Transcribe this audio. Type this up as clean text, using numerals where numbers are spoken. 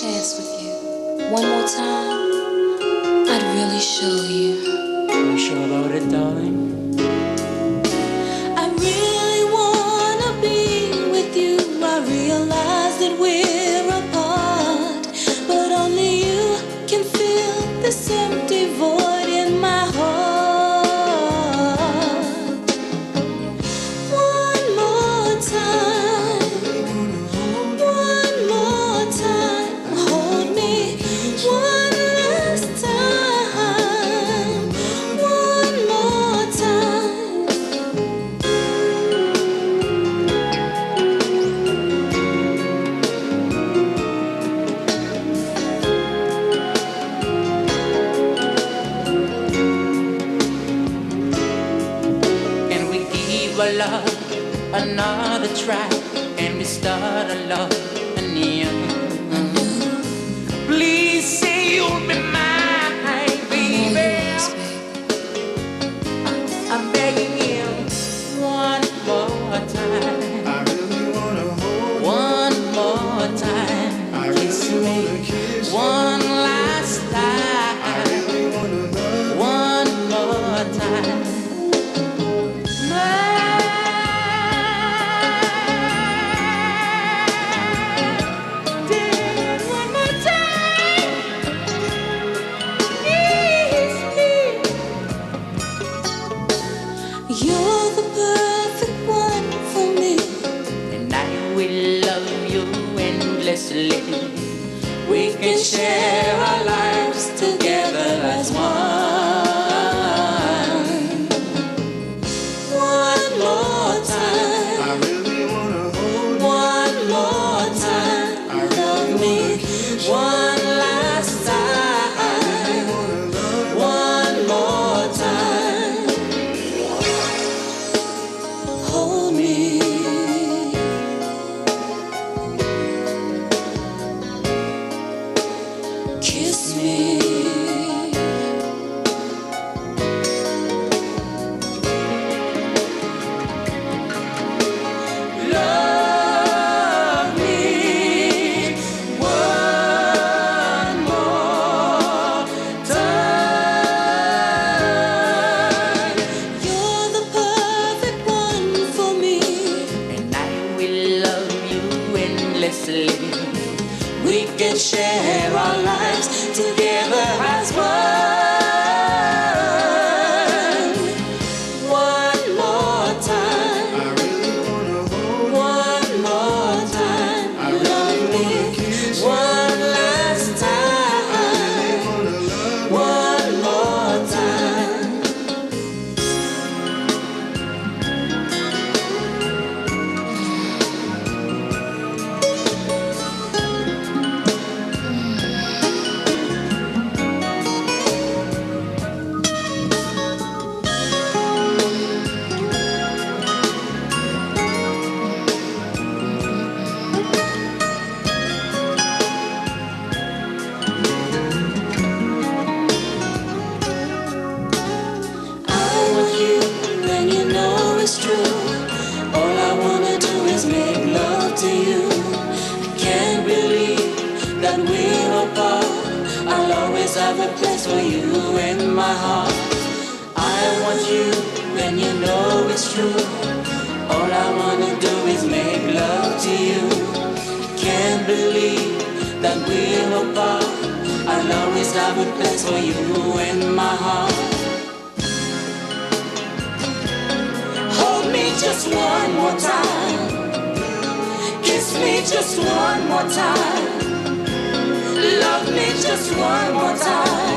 chance with you. One more time, I'd really show you. You sure about it, darling? I really wanna be with you. I realize that we're apart, but only you can fill this empty void in my heart. One more time, one more time, hold me. One last time, one more time. And we give our love another try, and we start a love anew. Please say you'll be mine, baby. I'm begging you one more time. I really wanna hold you. One more time. I Kiss really me wanna kiss you. one last I time. really wanna love One more time. One more time. You're the perfect one for me. And I will love you endlessly. We can share our lives together as one. One more time, I really wanna hold you. one more time, I really love wanna me. kiss you. One last I time, wanna love you. one more time, hold me. Kiss me. Love me one more time. You're the perfect one for me. And I will love you endlessly. We can share our lives together as one. One more time, I really wanna hold you. one more time, I really love me. wanna kiss you. One last I time, wanna love you. one more time. I want you, and you know it's true. All I wanna do is make love to you. I can't believe that we're apart. I'll always have a place for you in my heart. I want you, and you know it's true. All I wanna do is make love to you. I can't believe that we're apart. I'll always have a place for you in my heart. Hold me just one more time. Kiss me just one more time. Love me just one more time.